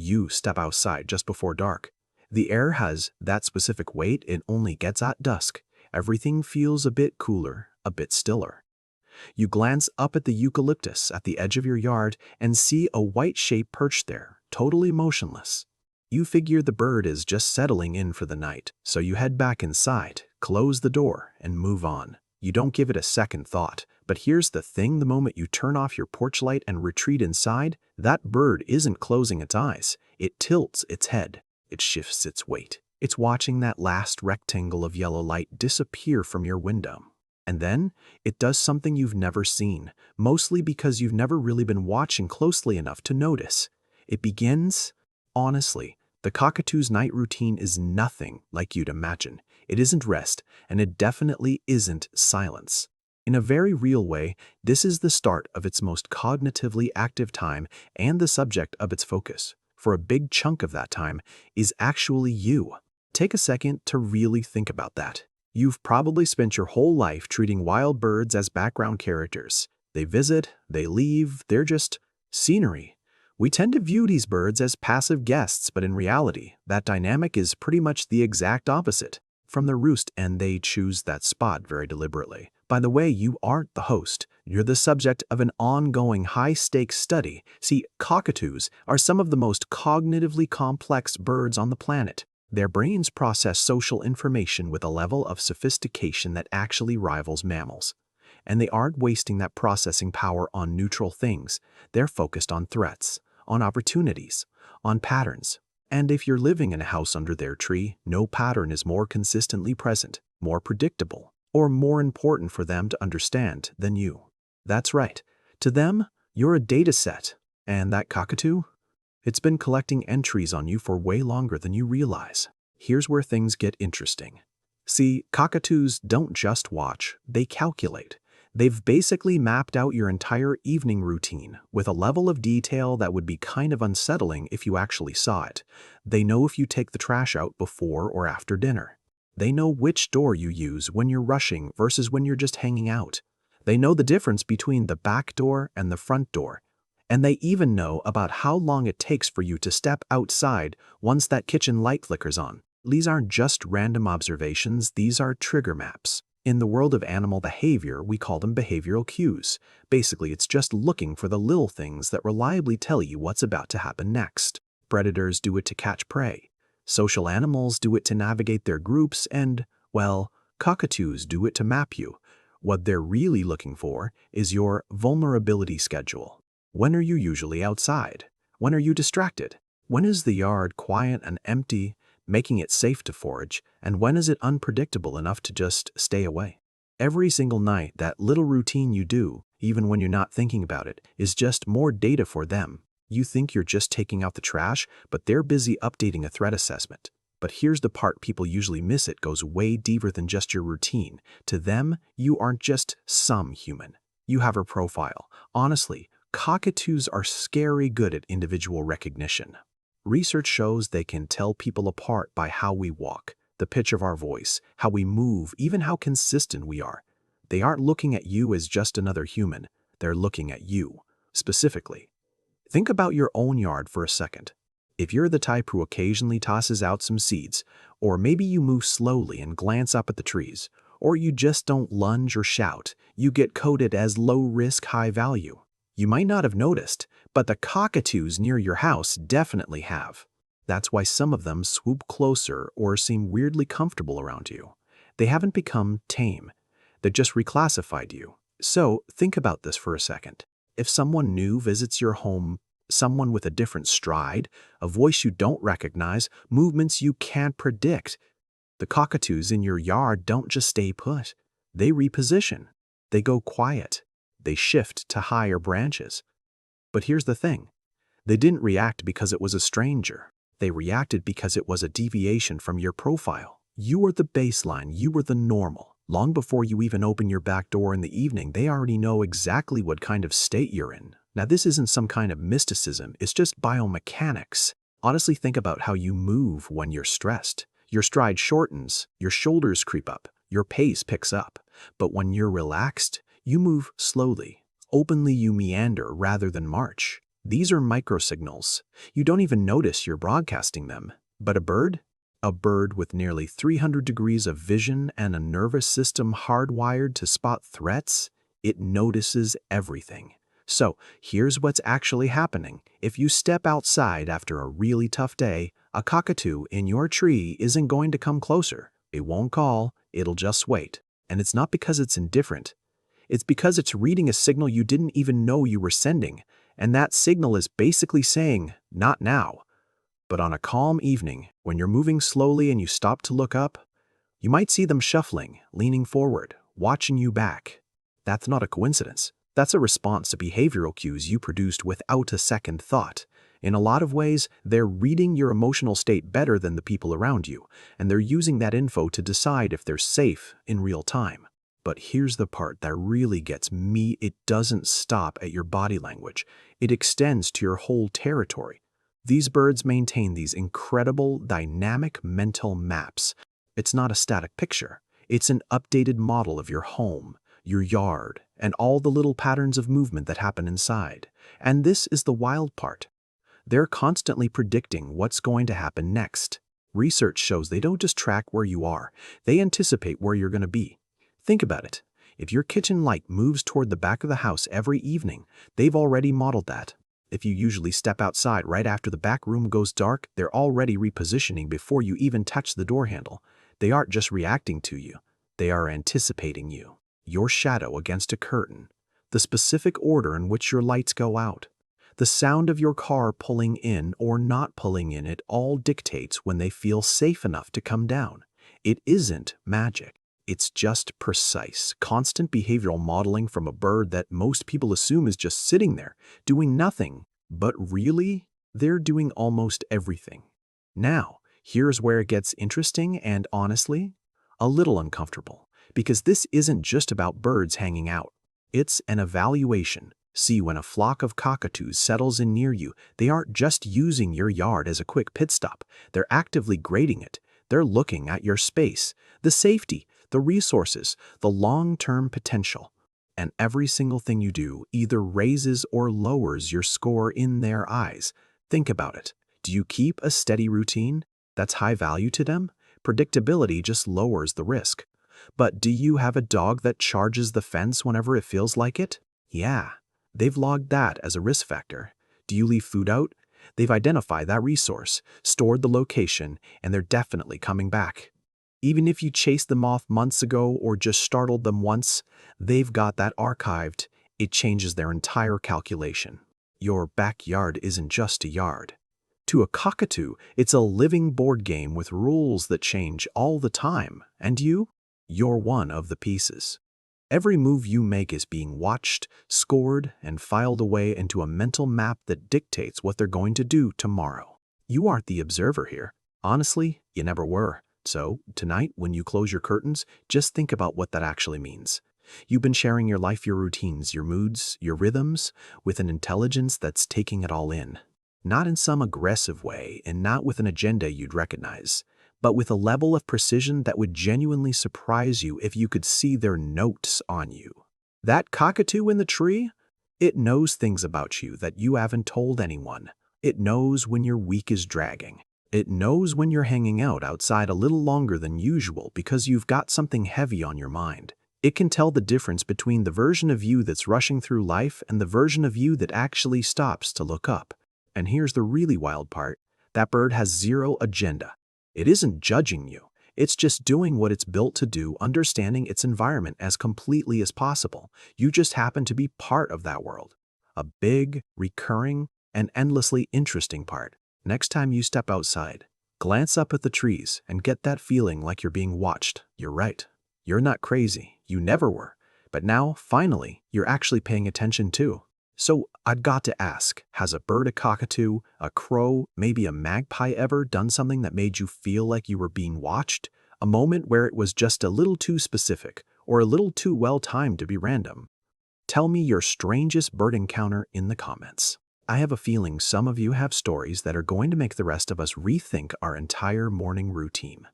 you step outside just before dark. The air has that specific weight it only gets at dusk. Everything feels a bit cooler, a bit stiller. You glance up at the eucalyptus at the edge of your yard and see a white shape perched there, totally motionless. You figure the bird is just settling in for the night, so you head back inside, close the door, and move on. You don't give it a second thought, but here's the thing: the moment you turn off your porch light and retreat inside, that bird isn't closing its eyes. It tilts its head. It shifts its weight. It's watching that last rectangle of yellow light disappear from your window. And then it does something you've never seen, mostly because you've never really been watching closely enough to notice. It begins, honestly, the cockatoo's night routine is nothing like you'd imagine. It isn't rest, and it definitely isn't silence. In a very real way, this is the start of its most cognitively active time and the subject of its focus. For a big chunk of that time is actually you. Take a second to really think about that. You've probably spent your whole life treating wild birds as background characters. They visit, they leave, they're just scenery. We tend to view these birds as passive guests, but in reality, that dynamic is pretty much the exact opposite. From the roost, and they choose that spot very deliberately. By the way, you aren't the host. You're the subject of an ongoing high-stakes study. See, cockatoos are some of the most cognitively complex birds on the planet. Their brains process social information with a level of sophistication that actually rivals mammals. And they aren't wasting that processing power on neutral things. They're focused on threats, on opportunities, on patterns. And if you're living in a house under their tree, no pattern is more consistently present, more predictable, or more important for them to understand than you. That's right. To them, you're a data set. And that cockatoo? It's been collecting entries on you for way longer than you realize. Here's where things get interesting. See, cockatoos don't just watch, they calculate. They've basically mapped out your entire evening routine with a level of detail that would be kind of unsettling if you actually saw it. They know if you take the trash out before or after dinner. They know which door you use when you're rushing versus when you're just hanging out. They know the difference between the back door and the front door. And they even know about how long it takes for you to step outside once that kitchen light flickers on. These aren't just random observations, these are trigger maps. In the world of animal behavior, we call them behavioral cues. Basically, it's just looking for the little things that reliably tell you what's about to happen next. Predators do it to catch prey. Social animals do it to navigate their groups, and, well, cockatoos do it to map you. What they're really looking for is your vulnerability schedule. When are you usually outside? When are you distracted? When is the yard quiet and empty, making it safe to forage? And when is it unpredictable enough to just stay away? Every single night, that little routine you do, even when you're not thinking about it, is just more data for them. You think you're just taking out the trash, but they're busy updating a threat assessment. But here's the part people usually miss: it goes way deeper than just your routine. To them, you aren't just some human. You have a profile. Honestly, cockatoos are scary good at individual recognition. Research shows they can tell people apart by how we walk, the pitch of our voice, how we move, even how consistent we are. They aren't looking at you as just another human. They're looking at you, specifically. Think about your own yard for a second. If you're the type who occasionally tosses out some seeds, or maybe you move slowly and glance up at the trees, or you just don't lunge or shout, you get coded as low risk, high value. You might not have noticed, but the cockatoos near your house definitely have. That's why some of them swoop closer or seem weirdly comfortable around you. They haven't become tame. They just reclassified you. So think about this for a second. If someone new visits your home, someone with a different stride, a voice you don't recognize, movements you can't predict, the cockatoos in your yard don't just stay put. They reposition. They go quiet. They shift to higher branches. But here's the thing. They didn't react because it was a stranger. They reacted because it was a deviation from your profile. You were the baseline. You were the normal. Long before you even open your back door in the evening, they already know exactly what kind of state you're in. Now, this isn't some kind of mysticism. It's just biomechanics. Honestly, think about how you move when you're stressed. Your stride shortens, your shoulders creep up, your pace picks up. But when you're relaxed, you move slowly. Openly, you meander rather than march. These are microsignals. You don't even notice you're broadcasting them. But a bird? A bird with nearly 300 degrees of vision and a nervous system hardwired to spot threats, it notices everything. So, here's what's actually happening. If you step outside after a really tough day, a cockatoo in your tree isn't going to come closer. It won't call, it'll just wait. And it's not because it's indifferent. It's because it's reading a signal you didn't even know you were sending. And that signal is basically saying, not now. But on a calm evening, when you're moving slowly and you stop to look up, you might see them shuffling, leaning forward, watching you back. That's not a coincidence. That's a response to behavioral cues you produced without a second thought. In a lot of ways, they're reading your emotional state better than the people around you, and they're using that info to decide if they're safe in real time. But here's the part that really gets me. It doesn't stop at your body language. It extends to your whole territory. These birds maintain these incredible, dynamic mental maps. It's not a static picture. It's an updated model of your home, your yard, and all the little patterns of movement that happen inside. And this is the wild part. They're constantly predicting what's going to happen next. Research shows they don't just track where you are, they anticipate where you're going to be. Think about it. If your kitchen light moves toward the back of the house every evening, they've already modeled that. If you usually step outside right after the back room goes dark, they're already repositioning before you even touch the door handle. They aren't just reacting to you, they are anticipating you. Your shadow against a curtain, the specific order in which your lights go out, the sound of your car pulling in or not pulling in, it all dictates when they feel safe enough to come down. It isn't magic. It's just precise, constant behavioral modeling from a bird that most people assume is just sitting there, doing nothing. But really, they're doing almost everything. Now, here's where it gets interesting and, honestly, a little uncomfortable. Because this isn't just about birds hanging out. It's an evaluation. See, when a flock of cockatoos settles in near you, they aren't just using your yard as a quick pit stop. They're actively grading it. They're looking at your space, the safety, the resources, the long-term potential. And every single thing you do either raises or lowers your score in their eyes. Think about it. Do you keep a steady routine that's high value to them? Predictability just lowers the risk. But do you have a dog that charges the fence whenever it feels like it? Yeah, they've logged that as a risk factor. Do you leave food out? They've identified that resource, stored the location, and they're definitely coming back. Even if you chased them off months ago or just startled them once, they've got that archived. It changes their entire calculation. Your backyard isn't just a yard. To a cockatoo, it's a living board game with rules that change all the time. And you're one of the pieces. Every move you make is being watched, scored, and filed away into a mental map that dictates what they're going to do tomorrow. You aren't the observer here. Honestly, you never were. So, tonight, when you close your curtains, just think about what that actually means. You've been sharing your life, your routines, your moods, your rhythms, with an intelligence that's taking it all in. Not in some aggressive way, and not with an agenda you'd recognize, but with a level of precision that would genuinely surprise you if you could see their notes on you. That cockatoo in the tree? It knows things about you that you haven't told anyone. It knows when your week is dragging. It knows when you're hanging out outside a little longer than usual because you've got something heavy on your mind. It can tell the difference between the version of you that's rushing through life and the version of you that actually stops to look up. And here's the really wild part. That bird has zero agenda. It isn't judging you. It's just doing what it's built to do, understanding its environment as completely as possible. You just happen to be part of that world. A big, recurring, and endlessly interesting part. Next time you step outside, glance up at the trees and get that feeling like you're being watched. You're right. You're not crazy. You never were. But now, finally, you're actually paying attention too. So I've got to ask, has a bird, a cockatoo, a crow, maybe a magpie ever done something that made you feel like you were being watched? A moment where it was just a little too specific or a little too well-timed to be random? Tell me your strangest bird encounter in the comments. I have a feeling some of you have stories that are going to make the rest of us rethink our entire morning routine.